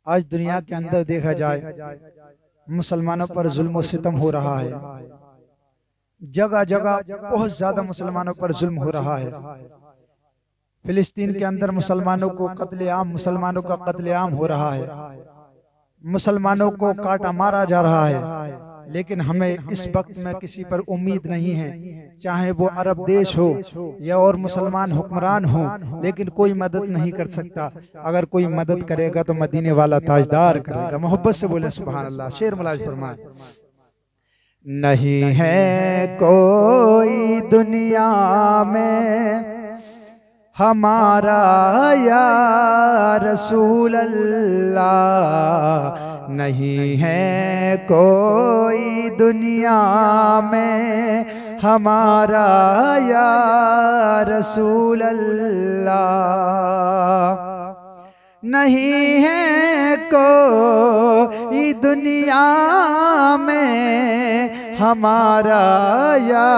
आज दुनिया के अंदर देखा जाए मुसलमानों पर जुल्म और सितम हो रहा है। जगह जगह बहुत ज्यादा मुसलमानों पर जुल्म हो रहा है। फिलिस्तीन के अंदर मुसलमानों को कत्लेआम मुसलमानों का कत्लेआम हो रहा है। मुसलमानों को काटा मारा जा रहा है। लेकिन हमें इस वक्त में किसी पर उम्मीद नहीं है, चाहे वो अरब देश हो या और मुसलमान हुक्मरान हो, लेकिन कोई मदद नहीं कर सकता। अगर कोई मदद करेगा तो मदीने वाला ताजदार करेगा। मोहब्बत से बोले सुभान अल्लाह। शेर मलाज फरमाए, नहीं है कोई दुनिया में हमारा या रसूल अल्लाह, नहीं है कोई दुनिया में हमारा या रसूल अल्लाह, नहीं है कोई दुनिया में हमारा या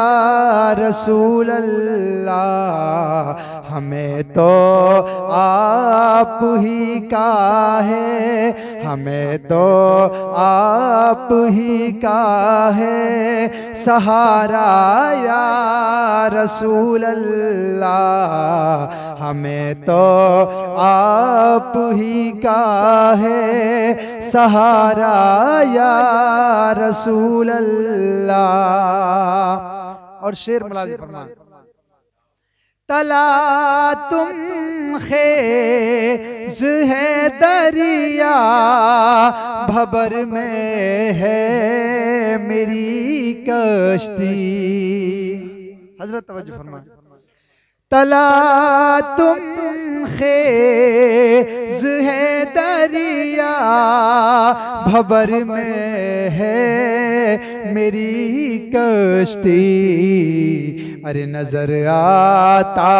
रसूल अल्लाह, हमें तो आप ही का है, हमें तो आप ही का है सहारा या रसूल अल्लाह, हमें तो आप ही का है सहारा या रसूल अल्लाह। और शेर मुलाज़िम फरमाए, तला तुम खेज है दरिया, भबर में है मेरी कश्ती। हजरत तवज्जो फरमाए, तला तुम खेज है दरिया, भबर में है मेरी कश्ती, अरे नजर आता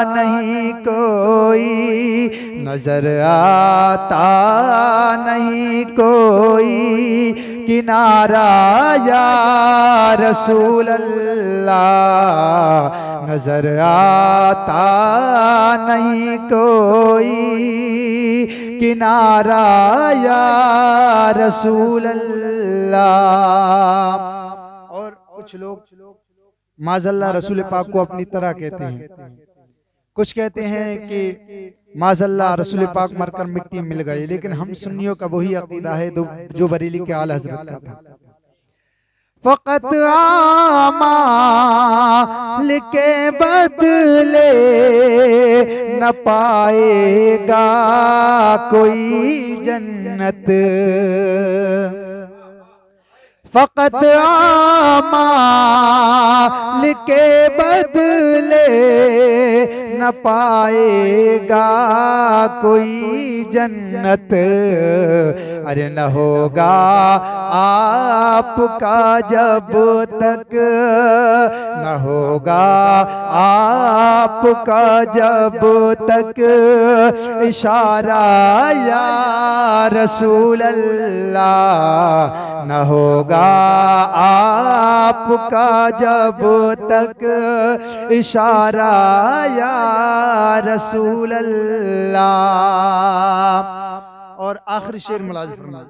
नहीं कोई, नजर आता नहीं कोई किनारा या रसूल अल्लाह, नजर आता नहीं कोई किनारा या रसूल अल्लाह। और कुछ लोग माज़ल्लाह रसूल पाक को अपनी तरह कहते हैं। कुछ कहते हैं कि माज़ल्लाह रसूल पाक मरकर मिट्टी मिल गई, लेकिन हम सुन्नियों का वही अकीदा है जो बरेली के आला हज़रत का था। फ़क़त आमाल के बदले न पाएगा कोई जन्नत, फ़क़त आमाल के बदले न पाएगा कोई जन्नत, अरे न होगा आपका जब तक, न होगा आपका जब तक इशारा या रसूल अल्लाह, न होगा आपका जब तक इशारा या रसूल अल्लाह। और आखिरी शेर मुलाज़िम फरमाए,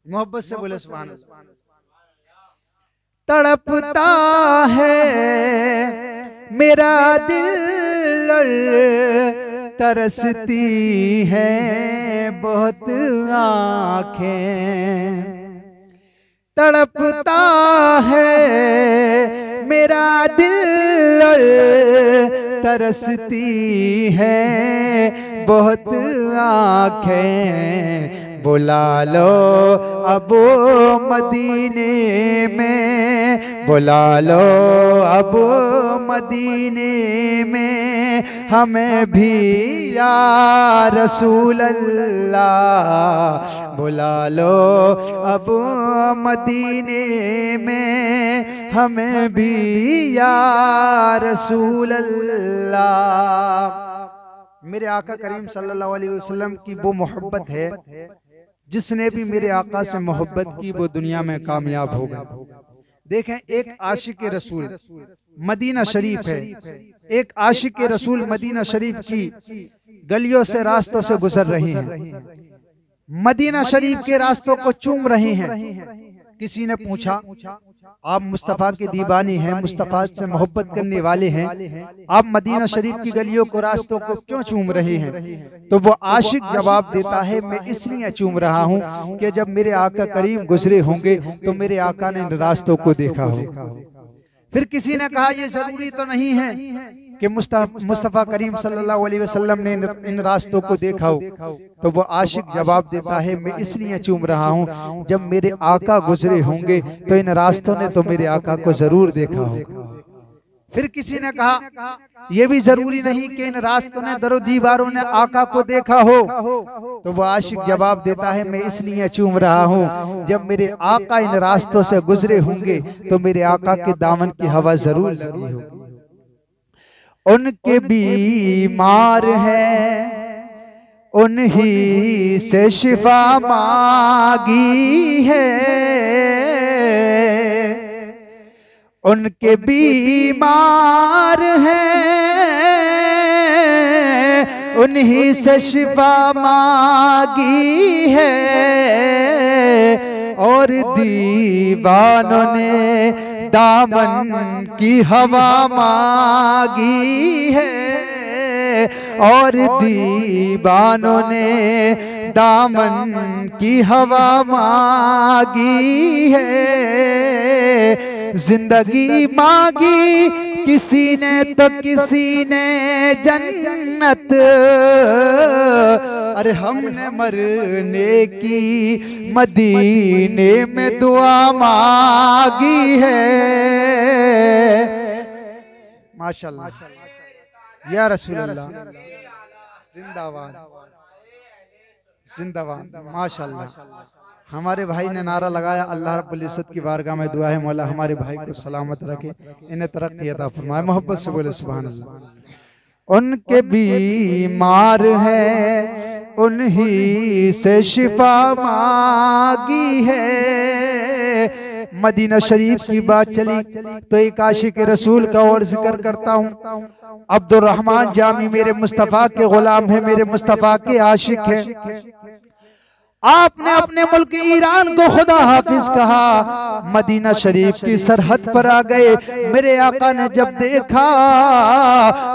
मोहब्बत से बोले सुभान अल्लाह। तड़पता है मेरा दिल, तरसती है बहुत आँखें, तड़पता है मेरा दिल, तरसती है बहुत आँखें, बुला लो अब मदीने में, बुला लो अब मदीने में हमें भी या रसूल अल्लाह, बुला लो अब मदीने में हमें भी या रसूल अल्लाह। मेरे आका करीम सल्लल्लाहु अलैहि वसल्लम की वो मोहब्बत है, जिसने भी मेरे आका से मोहब्बत की वो दुनिया में कामयाब होगा। देखें, एक आशिक रसूल मदीना शरीफ है, एक आशिक रसूल मदीना शरीफ की गलियों से रास्तों से गुजर रही हैं। मदीना शरीफ के रास्तों को चूम रहे हैं। किसी ने पूछा, आप मुस्तफ़ा के दीवानी हैं, मुस्तफ़ा से मोहब्बत करने वाले हैं, आप मदीना शरीफ की गलियों को रास्तों को क्यों चूम रहे हैं? तो वो आशिक जवाब देता है, मैं इसलिए चूम रहा हूँ कि जब मेरे आका करीम गुजरे होंगे तो मेरे आका ने इन रास्तों को देखा हो। फिर किसी ने कहा, ये जरूरी तो नहीं है कि मुस्तफ़ा करीम सल्लल्लाहु अलैहि वसल्लम ने इन रास्तों को देखा हो। तो वो आशिक जवाब देता है, मैं इसलिए चूम रहा हूँ जब मेरे आका गुजरे होंगे तो इन रास्तों ने तो मेरे आका को जरूर देखा होगा। फिर किसी ने कहा, यह भी जरूरी नहीं कि इन रास्तों ने दरो दीवारों ने आका को देखा हो। तो वो आशिक जवाब देता है, मैं इसलिए चूम रहा हूँ जब मेरे आका इन रास्तों से गुजरे होंगे तो मेरे आका के दामन की हवा जरूर लगी होगी। उनके बीमार हैं उन्हीं से शिफा मांगी है, उनके बीमार हैं उन्हीं से शिफा मांगी है, और दीवानों ने दामन की हवा मांगी है, और दीवानों ने दामन की हवा मांगी है। जिंदगी मांगी किसी ने तो किसी ने जन्नत, अरे हमने मरने की मदीने में दुआ मांगी है। माशाअल्लाह या रसूल अल्लाह, जिंदाबाद जिंदाबाद, माशाअल्लाह। हमारे भाई ने नारा लगाया, अल्लाह रब्बुल इज्जत की बारगाह में दुआ है मौला हमारे भाई को सलामत रखे, इन्हें तरक्की अता फरमाए। मोहब्बत से बोले सुभान अल्लाह। उनके बीमार हैं उन्हीं से शिफा मांगी है। मदीना शरीफ की बात चली तो एक आशिक रसूल का और जिक्र करता हूँ। अब्दुर्रहमान जामी मेरे मुस्तफ़ा के गुलाम है, मेरे मुस्तफ़ा के आशिक है। आपने अपने मुल्क ईरान को खुदा हाफिज कहा, मदीना शरीफ की सरहद पर आ गए। मेरे आका ने जब देखा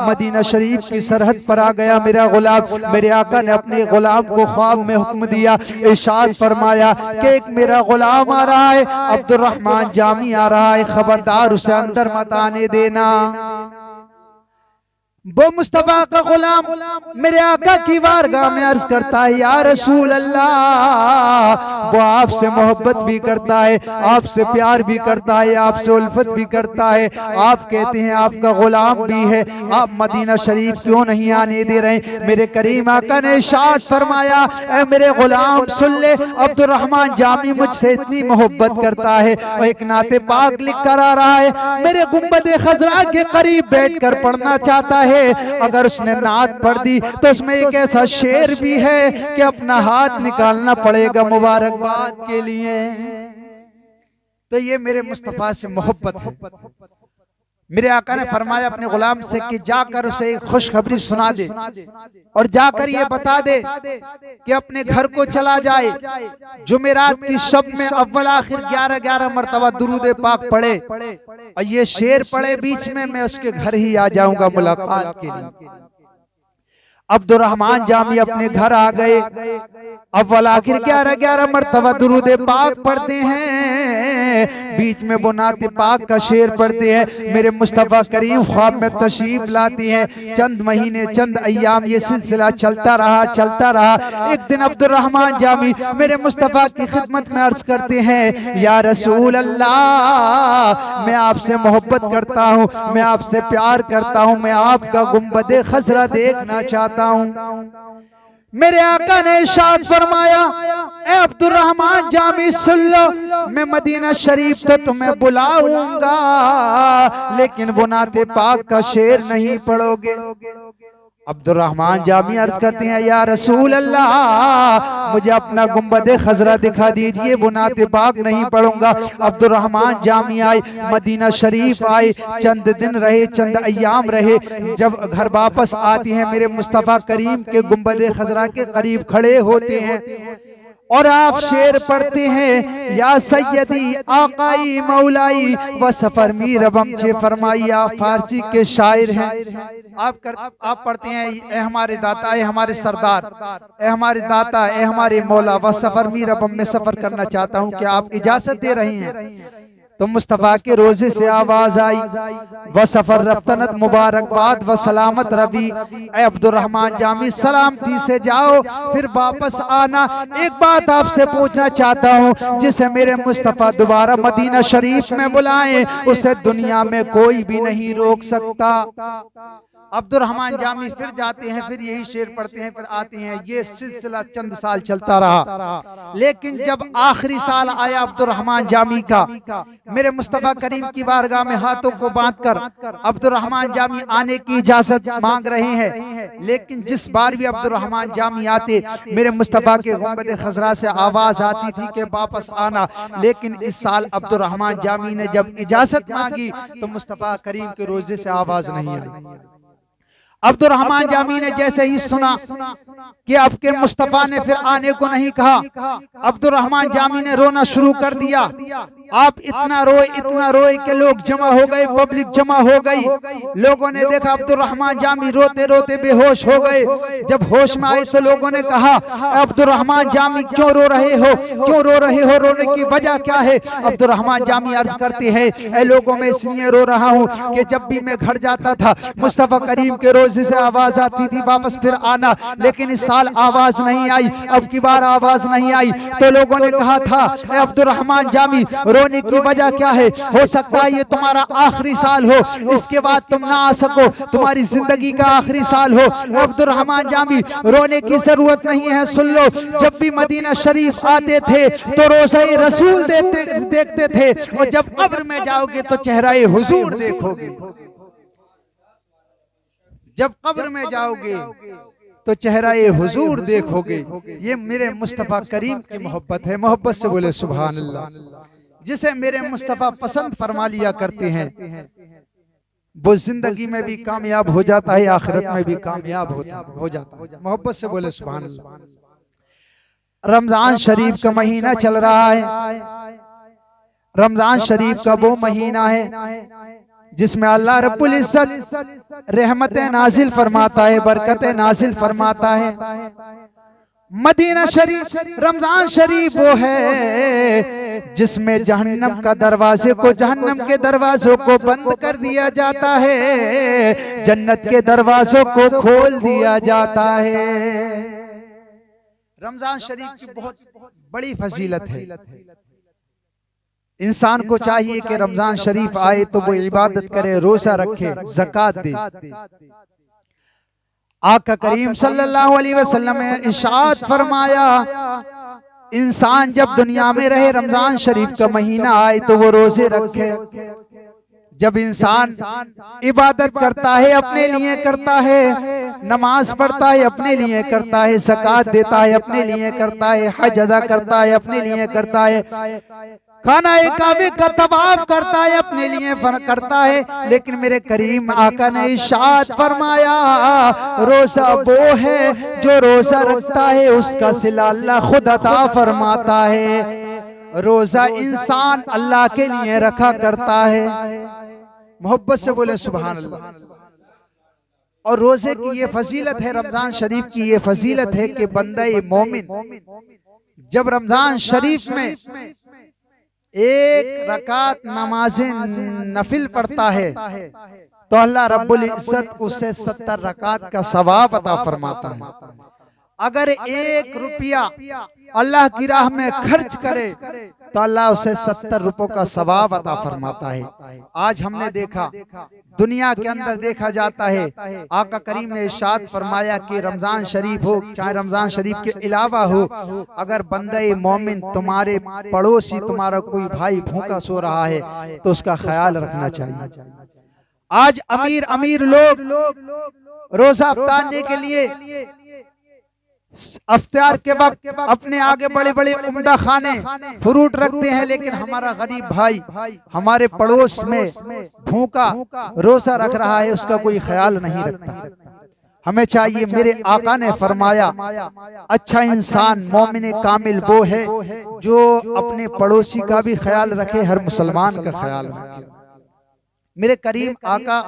मदीना शरीफ की सरहद पर आ गया मेरा गुलाम, मेरे आका ने अपने गुलाम को ख्वाब में हुक्म दिया, इरशाद फरमाया कि एक मेरा गुलाम आ रहा है, अब्दुर्रहमान जामी आ रहा है, खबरदार उसे अंदर मत आने देना। वो मुस्तफा का गुलाम मेरे आका की बारगाह में अर्ज करता है, या रसूल अल्लाह। वो आपसे मोहब्बत भी करता है, आपसे प्यार भी करता है, आपसे उल्फत भी करता है। आप कहते हैं आपका गुलाम भी है, आप मदीना शरीफ क्यों नहीं आने दे रहे? मेरे करीम आका ने इरशाद फरमाया, ऐ मेरे गुलाम सुन ले, अब्दुर्रहमान जामी मुझसे इतनी मोहब्बत करता है और एक नाते पाक लिख कर आ रहा है, मेरे गुंबद खजरा के करीब बैठकर पढ़ना चाहता है। अगर उसने नात पढ़ दी तो उसमें एक ऐसा शेर भी है कि अपना हाथ निकालना पड़ेगा मुबारकबाद के लिए। तो ये मेरे मुस्तफा से मोहब्बत है। मेरे आका ने फरमाया अपने गुलाम से कि जाकर उसे एक खुशखबरी सुना दे और जाकर ये बता दे कि अपने घर को चला जाए, जुमेरात की शब में अव्वल आखिर 11-11 मरतबा दुरूद पाक पढ़े और ये शेर पढ़े बीच में, मैं उसके घर ही आ जाऊंगा मुलाकात के लिए। अब्दुर्रहमान जामी अपने घर आ गए, अव्वल आखिर 11-11 मरतबा दुरूद पाक पढ़ते हैं, बीच में वो नाते पाक का शेर पढ़ते हैं। मेरे मुस्तफा करीम ख्वाब में तशरीफ लाती हैं। चंद महीने चंद अय्याम ये सिलसिला चलता रहा। एक दिन अब्दुर्रहमान जामी मेरे मुस्तफा की खिदमत में अर्ज करते हैं, या रसूल अल्लाह, मैं आपसे मोहब्बत करता हूँ, मैं आपसे प्यार करता हूँ, मैं आपका गुंबद खजरा देखना चाहता हूँ। मेरे आका ने इरशाद फरमाया, ए अब्दुर्रहमान जामी सुन लो, मैं मदीना शरीफ तो तुम्हें बुलाऊंगा लेकिन वो नाते पाक का शेर नहीं पढ़ोगे। अब्दुर्रहमान जामी अर्ज करते हैं, या रसूल अल्लाह, मुझे अपना गुंबद खजरा दिखा दीजिए, वो नाते पाक नहीं पढ़ूंगा। अब्दुर्रहमान जामी आए, मदीना शरीफ आए, चंद दिन रहे, चंद अय्याम रहे। जब घर वापस आती हैं मेरे मुस्तफा करीम के गुंबद खजरा के करीब खड़े होते हैं। और आप शेर पढ़ते हैं, या सैयदी आकाई मौलाई व सफर मी रबम चे फरमाई। आप फारसी के शायर हैं। आप पढ़ते हैं, ए हमारे दाता, ए हमारे सरदार, ए हमारे दाता, ए हमारे मौला, व सफर मी रबम में सफर करना चाहता हूँ, क्या आप इजाजत दे रहे हैं? तो मुस्तफा के रोजे से आवाज आई, व सफर रफ्तनत मुबारकबाद व सलामत रबी, ए अब्दुर्रहमान जामी सलामती से जाओ फिर वापस आना। एक बात आपसे पूछना चाहता हूँ, जिसे मेरे मुस्तफा दोबारा मदीना शरीफ में बुलाएं, उसे दुनिया में कोई भी नहीं रोक सकता। अब्दुर्रहमान जामी फिर जाते हैं, फिर यही शेर पढ़ते हैं, फिर आते हैं। ये सिलसिला चंद साल चलता रहा, लेकिन जब आखिरी साल आया अब्दुर्रहमान जामी का, मेरे मुस्तफा करीम की बारगाह में हाथों को बांधकर अब्दुर्रहमान जामी आने की इजाजत मांग रहे हैं। लेकिन जिस बार भी अब्दुर्रहमान जामी आते, मेरे मुस्तफा के गुंबद खजरा से आवाज आती थी कि वापस आना। लेकिन इस साल अब्दुर्रहमान जामी ने जब इजाजत मांगी तो मुस्तफा करीम के रोजे से आवाज नहीं आई। अब्दुर्रहमान जामी ने जैसे ही सुना कि आपके मुस्तफा ने फिर आने को नहीं कहा, अब्दुर्रहमान जामी ने रोना शुरू कर दिया। आप इतना रोए कि लोग जमा हो गए, पब्लिक जमा हो गई। लोगों ने देखा अब्दुर्रहमान जामी रोते रोते बेहोश हो गए। जब होश में आए तो लोगों ने कहा, अब्दुर्रहमान जामी क्यों रो रहे हो, क्यों रो रहे हो, रोने की वजह क्या है? अब्दुर्रहमान जामी अर्ज करते हैं, ऐ लोगों में इसलिए रो रहा हूँ कि जब भी मैं घर जाता था, मुस्तफा करीम के रोजे से आवाज आती थी वापस फिर आना, लेकिन इस साल आवाज नहीं आई, अब की बार आवाज नहीं आई। तो लोगों ने कहा था, ऐ अब्दुर्रहमान जामी रोने की वजह क्या है? हो सकता है ये तुम्हारा आखिरी साल हो, इसके बाद तुम ना आ सको, तुम्हारी जिंदगी का आखिरी साल हो। अब्दुर्रहमान जामी रोने की जरूरत नहीं है, सुन लो। जब भी मदीना शरीफ आते थे तो रोज़े रसूल देखते थे, और जब कब्र में जाओगे तो चेहरा हुजूर देखोगे। जब कब्र में जाओगे तो चेहरा हुजूर देखोगे। ये मेरे मुस्तफा करीम की मोहब्बत है। मोहब्बत से बोले सुभान अल्लाह। जिसे मेरे मुस्तफा पसंद फरमा लिया करते हैं, वो जिंदगी में भी कामयाब हो जाता है, आखिरत में भी कामयाब हो जाता है। मोहब्बत से बोले सुभान अल्लाह। रमजान शरीफ का महीना चल रहा है। रमजान शरीफ का वो महीना है जिसमें अल्लाह रब्बुल इज्जत रहमतें नाजिल फरमाता है, बरकतें नाजिल फरमाता है। मदीना शरीफ, रमजान शरीफ वो है जिसमें जहन्नम का दरवाजे को, जहन्नम के दरवाजों को बंद कर दिया जाता है, जन्नत के दरवाजों को खोल दिया जाता है। रमजान शरीफ की बहुत बड़ी फजीलत है। इंसान को चाहिए कि रमजान शरीफ आए तो वो इबादत करे, रोजा रखे, ज़कात दे। आका करीम सल्लल्लाहु अलैहि वसल्लम ने इरशाद फरमाया, इंसान जब दुनिया में रहे, रमजान शरीफ का महीना आए तो वो रोजे रखे। जब इंसान इबादत करता है अपने लिए करता है, नमाज पढ़ता है अपने लिए करता है, ज़कात देता है अपने लिए करता है, हज अदा करता है अपने लिए करता है, खाना काबे का तवाफ करता है अपने लिए करता है। लेकिन मेरे करीम आका ने इरशाद फरमाया, रोजा वो है जो रोजा रखता है उसका सिला अल्लाह खुद अता फरमाता है। रोजा इंसान अल्लाह के लिए रखा करता है। मोहब्बत से बोले सुभान अल्लाह। और रोजे की ये फजीलत है, रमजान शरीफ की ये फजीलत है कि बंदा मोमिन जब रमजान शरीफ में एक रकात नमाज़े नफिल पढ़ता है तो अल्लाह रब्बुल इज्जत उसे 70 रकात का सवाब अता फरमाता है। अगर 1 रुपया अल्लाह की राह में खर्च करे तो अल्लाह उसे 70 रुपयों का सवाब अता फरमाता है। आज हमने देखा, दुनिया के अंदर देखा जाता है, आका करीम ने इरशाद फरमाया कि रमजान शरीफ हो चाहे रमजान शरीफ के अलावा हो, अगर बंदे मोमिन तुम्हारे पड़ोसी, तुम्हारा कोई भाई भूखा सो रहा है तो उसका ख्याल रखना चाहिए। आज अमीर लोग रोजा अफ्तारने के लिए अफ्तार के वक्त अपने आगे बड़े बड़े उम्दा खाने फ्रूट रखते हैं, लेकिन हमारा गरीब भाई हमारे पड़ोस में भूखा रोजा रख रहा है उसका कोई ख्याल नहीं रखता। हमें चाहिए, मेरे आका ने फरमाया अच्छा इंसान मोमिन कामिल वो है जो अपने पड़ोसी का भी ख्याल रखे, हर मुसलमान का ख्याल रखे। मेरे करीम आका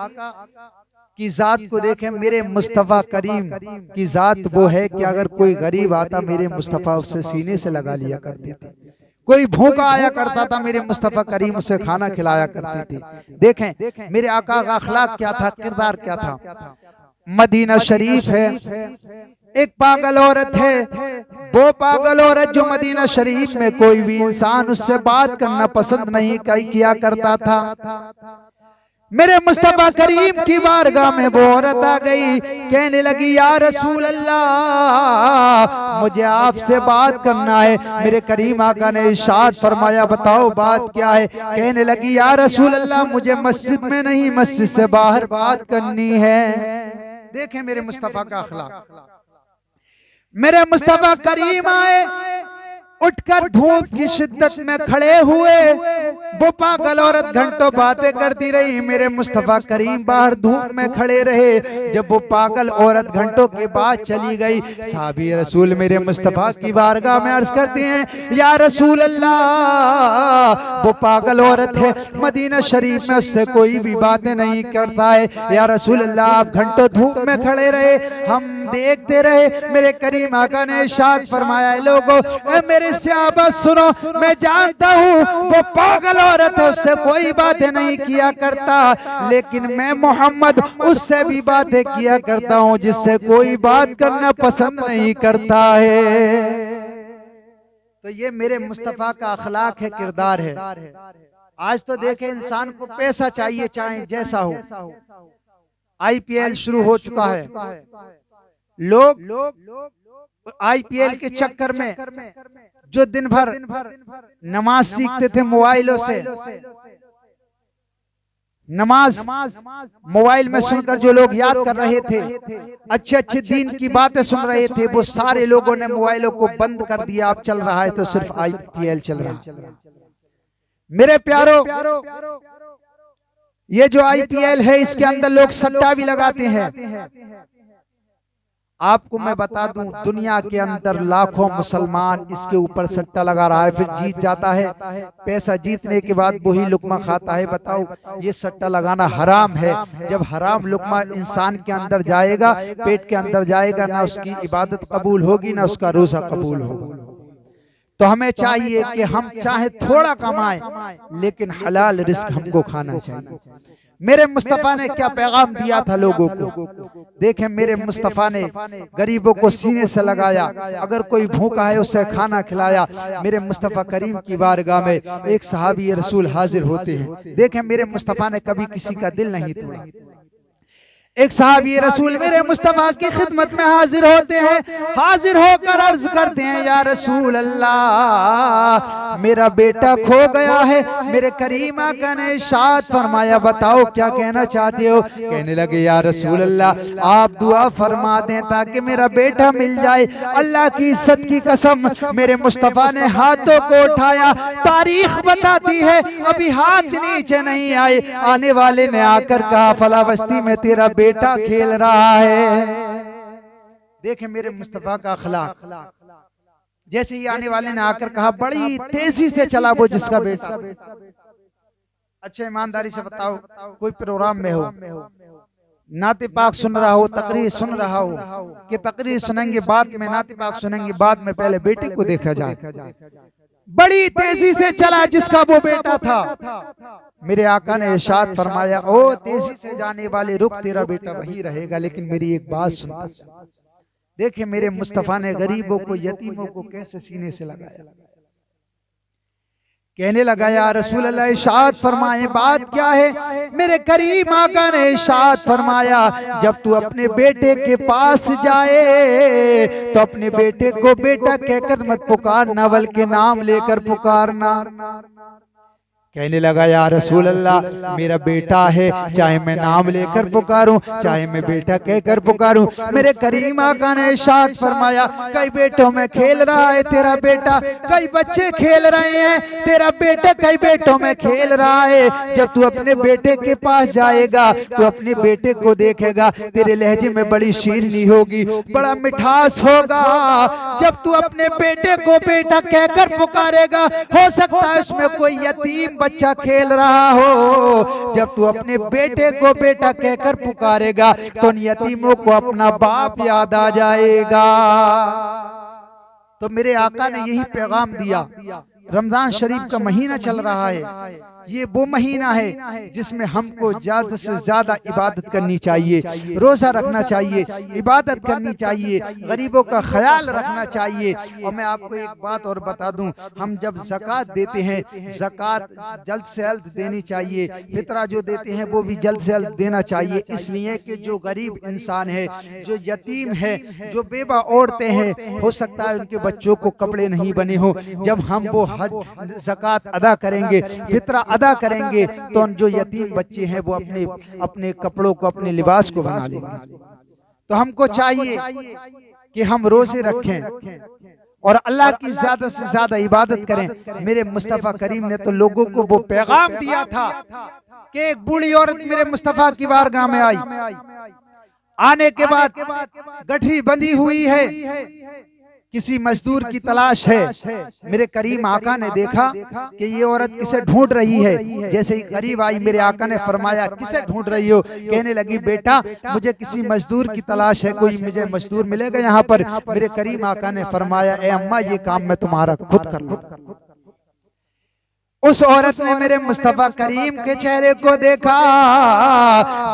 की जात को देखें, मेरे मुस्तफ़ा करीम की जात वो है कि अगर कोई गरीब आता मेरे मुस्तफ़ा उससे सीने से लगा लिया करते थे। कोई भूखा आया करता था मेरे मुस्तफ़ा करीम उसे खाना खिलाया करते थे। देखें मेरे आका का अखलाक क्या था, किरदार क्या था। मदीना शरीफ है, एक पागल औरत है, वो पागल औरत जो मदीना शरीफ में कोई भी इंसान उससे बात करना पसंद नहीं किया करता था। मेरे मुस्तफा करीम की बारगाह में वो औरत आ गई, कहने लगी या रसूल अल्लाह मुझे आपसे बात करना है। मेरे करीम आका ने इरशाद फरमाया बताओ बात क्या है। कहने लगी या रसूल अल्लाह मुझे मस्जिद में नहीं मस्जिद से बाहर बात करनी है। देखें मेरे मुस्तफा का अखलाक। मेरे मुस्तफा करीम आए, उठकर धूप की शिद्दत में खड़े हुए। वो पागल औरत घंटों बातें करती रही, मेरे मुस्तफा करीम बाहर धूप में खड़े रहे। जब वो पागल औरत घंटों के बाद चली गई, साहबी रसूल मेरे मुस्तफा की बारगाह में अर्ज करते हैं या रसूल अल्लाह वो पागल औरत है, मदीना शरीफ में उससे कोई भी बातें नहीं करता है। या रसूल अल्लाह आप घंटों धूप में खड़े रहे, हम देखते रहे। मेरे करीम आका ने इरशाद फरमाया लोगों मेरे सहाबा सुनो, मैं जानता हूँ वो पागल औरत है उससे कोई बातें नहीं किया करता, लेकिन मैं मोहम्मद उससे भी बातें किया करता हूँ जिससे कोई बात करना पसंद नहीं करता है। तो ये मेरे मुस्तफा का अखलाक है, किरदार है। आज तो देखे इंसान को पैसा चाहिए चाहे जैसा हो। IPL शुरू हो चुका है, लोग IPL के चक्कर में जो दिन भर नमाज सीखते थे मोबाइलों से, नमाज मोबाइल में सुनकर जो लोग याद कर रहे थे, अच्छे अच्छे दीन की बातें सुन रहे थे, वो सारे लोगों ने मोबाइलों को बंद कर दिया। अब चल रहा है तो सिर्फ IPL चल रहा है। मेरे प्यारो ये जो IPL है इसके अंदर लोग सट्टा भी लगाते हैं। आपको मैं बता दूं दुनिया के अंदर लाखों मुसलमान इसके ऊपर सट्टा लगा रहा है, फिर जीत जाता है। पैसा जीतने के बाद वही लुकमा खाता है। बताओ ये सट्टा लगाना हराम है। जब हराम लुकमा इंसान के अंदर जाएगा, पेट के अंदर जाएगा, ना उसकी इबादत कबूल होगी ना उसका रोजा कबूल होगा। तो हमें चाहिए कि हम चाहे थोड़ा कमाएं लेकिन हलाल रिस्क हमको खाना चाहिए। मेरे मुस्तफा ने क्या पैगाम दिया था लोगों को। देखें मेरे मुस्तफा ने गरीबों को सीने से लगाया, अगर कोई भूखा है उसे खाना खिलाया। मेरे मुस्तफा करीम की बारगाह में एक सहाबी रसूल हाजिर होते हैं। देखें मेरे मुस्तफा ने कभी किसी का दिल नहीं तोड़ा। एक सहाबी रसूल मेरे मुस्तफा की खिदमत में हाजिर होते हैं, हाजिर होकर अर्ज करते हैं या रसूल अल्लाह मेरा बेटा खो गया है। मेरे करीम आका ने इरशाद फरमाया बताओ क्या कहना चाहते हो। कहने लगे या रसूल अल्लाह आप दुआ फरमा दें ताकि मेरा बेटा मिल जाए। अल्लाह की इज्जत की कसम मेरे मुस्तफा ने हाथों को उठाया। तारीख बताती है अभी हाथ नीचे नहीं आए, आने वाले ने आकर कहा फला बस्ती में तेरा बेटा खेल रहा है। देखें मेरे मुस्तफा का अखलाक। जैसे ही आने वाले ने आकर कहा बड़ी तेजी से चला वो जिसका बेटा। अच्छा ईमानदारी से बताओ कोई प्रोग्राम में हो, नाते पाक सुन रहा हो, तकरीर सुन रहा हो कि तकरीर सुनेंगे बाद में नाते पाक सुनेंगे बाद में, पहले बेटे को देखा जाए। बड़ी तेजी से चला जिसका वो बेटा था। मेरे आका ने इरशाद फरमाया ओ तेजी से जाने वाले रुक, तेरा बेटा वहीं रहेगा, लेकिन मेरी एक बात सुन। देखिए मेरे मुस्तफा ने गरीबों को यतीमों को कैसे सीने से लगाया। कहने लगा या रसूल अल्लाह इरशाद फरमाए बात क्या है। मेरे करीम आका ने इरशाद फरमाया जब तू अपने बेटे के पास जाए तो अपने बेटे को बेटा कहकर मत पुकारना बल्कि नाम लेकर पुकारना। कहने लगा या रसूल अल्लाह, मेरा बेटा है, चाहे मैं नाम लेकर पुकारूं, चाहे मैं बेटा कहकर पुकारूं। मेरे करीम आका ने इरशाद फरमाया, कई बेटों में खेल रहा है तेरा बेटा, कई बच्चे खेल रहे हैं, तेरा बेटा कई बेटों में खेल रहा है। जब तू अपने बेटे के पास जाएगा तो अपने बेटे को देखेगा, तेरे लहजे में बड़ी शीरनी होगी, बड़ा मिठास होगा। जब तू अपने बेटे को बेटा कहकर पुकारेगा, हो सकता है उसमें कोई यतीम बच्चा खेल रहा हो। जब तू अपने बेटे को बेटा कहकर पुकारेगा तो उन यतीमों को अपना बाप याद आ जाएगा। तो मेरे आका ने यही पैगाम दिया। रमजान शरीफ का महीना चल रहा है, ये वो महीना है जिसमें हमको ज्यादा से ज्यादा इबादत करनी चाहिए, रोजा रखना चाहिए, इबादत करनी चाहिए, गरीबों का ख्याल रखना चाहिए। और मैं आपको एक बात और बता दूं, हम जब ज़कात देते हैं, ज़कात जल्द से जल्द देनी चाहिए, फितरा जो देते हैं वो भी जल्द से जल्द देना चाहिए। इसलिए कि जो गरीब इंसान है, जो यतीम है, जो बेवा औरतें हैं, हो सकता है उनके बच्चों को कपड़े नहीं बने हो, जब हम वो हज ज़कात अदा करेंगे, फितरा अदा करेंगे, तो जो यतीम बच्चे हैं वो अपने अपने कपड़ों को, अपने लिबास को बना लेंगे। तो हमको चाहिए कि हम रोजे रखें और अल्लाह की ज्यादा से ज्यादा इबादत करें। मेरे मुस्तफा करीम ने तो लोगों को वो पैगाम दिया था कि एक बूढ़ी औरत मेरे मुस्तफा की बारगाह में आई, आने के बाद गठरी बंधी हुई है, किसी मजदूर की तलाश है। मेरे करीम आका ने देखा कि ये औरत किसे ढूंढ रही है। जैसे ही करीब आई, मेरे आका ने फरमाया, किसे ढूंढ रही हो? कहने लगी, बेटा मुझे किसी मजदूर की तलाश है, कोई मुझे मजदूर मिलेगा यहाँ पर? मेरे करीम आका ने फरमाया, ए अम्मा, ये काम मैं तुम्हारा खुद कर लूं। उस औरत ने मेरे मुस्तफा करीम के चेहरे को देखा,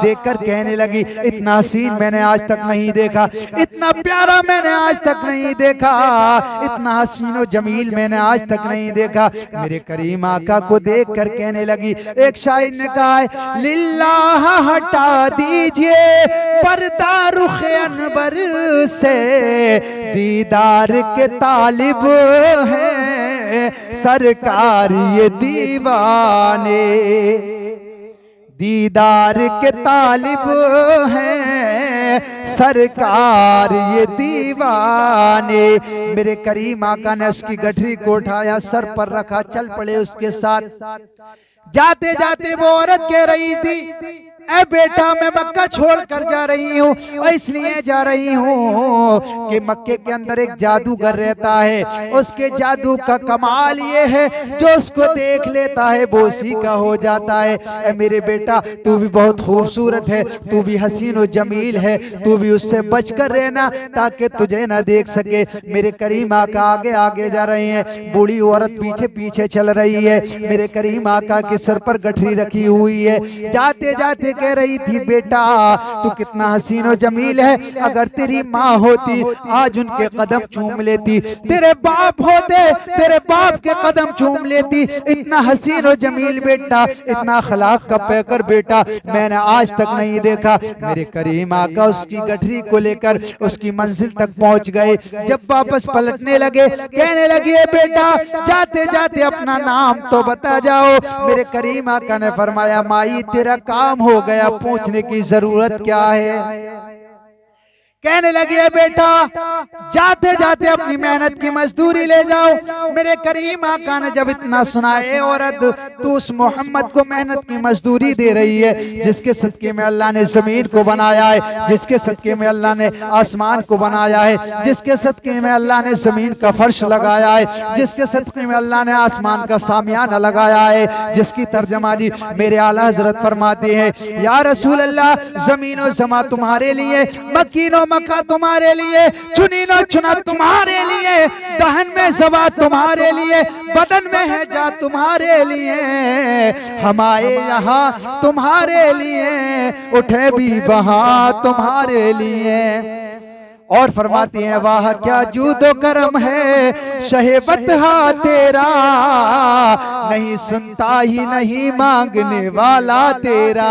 देखकर कहने लगी, इतना हसीन मैंने आज तक नहीं देखा, इतना प्यारा मैंने आज तक नहीं देखा, इतना हसीन और जमील मैंने आज तक नहीं देखा। मेरे करीम आका को देखकर कहने लगी, एक शायर ने कहा है, लिल्लाह हटा दीजिए पर्दा रुखे अनबर से, दीदार के तालिब है सरकार ये दीवाने, दीदार के तालिब हैं सरकार ये दीवाने। मेरे करीम आका ने उसकी गठरी को उठाया, सर पर रखा, चल पड़े उसके साथ। जाते जाते वो औरत कह रही थी, ए बेटा, मैं मक्का छोड़कर जा रही हूँ, और इसलिए जा रही हूँ कि मक्के के अंदर एक जादूगर रहता है, उसके जादू का कमाल ये है, जो उसको देख लेता है वो उसी का हो जाता है। ए मेरे बेटा, तू भी बहुत खूबसूरत है, तू भी हसीन और जमील है, तू भी उससे बचकर रहना ताकि तुझे ना देख सके। मेरे करीम आका आगे आगे जा रहे हैं, बूढ़ी औरत पीछे पीछे चल रही है। मेरे करीम आका के सर पर गठरी रखी हुई है। जाते जाते कह रही थी, बेटा तू कितना हसीन और जमील है, अगर तेरी माँ होती आज उनके कदम चूम लेती, तेरे बाप होते तेरे बाप के कदम चूम लेती। इतना हसीन और जमील बेटा, इतना अखलाक का पैकर बेटा मैंने आज तक नहीं देखा। मेरे करीम आका उसकी गठरी को लेकर उसकी मंजिल तक पहुंच गए। जब वापस पलटने लगे, कहने लगे, बेटा जाते जाते अपना नाम तो बता जाओ। मेरे करीम आका ने फरमाया, माई तेरा काम हो गया, पूछने की जरूरत क्या है? कहने लगी, बेटा जाते जाते अपनी मेहनत की मजदूरी ले जाओ। मेरे करीम आका ने जब इतना सुना, ए औरत तू उस मोहम्मद को मेहनत की मजदूरी दे रही है, जिसके सदके में अल्लाह ने जमीन को बनाया है, जिसके सदके में अल्लाह ने आसमान को बनाया है, जिसके सदके में अल्लाह ने जमीन का फर्श लगाया है, जिसके सदके में अल्लाह ने आसमान का सामियाना लगाया है, जिसकी तर्जमानी मेरे आला हजरत फरमाते हैं, या रसूल अल्लाह, जमीन और समा तुम्हारे लिए, मकीनो मक्का तुम्हारे लिए, चुनी न चुना तुम्हारे लिए, दहन में सवा तुम्हारे लिए, बदन में है जा तुम्हारे लिए, हमारे यहाँ तुम्हारे लिए, उठे भी वहाँ तुम्हारे लिए। और फरमाती हैं, वाह क्या जूदो करम है शहेबत हा तेरा, नहीं सुनता ही नहीं मांगने वाला तेरा।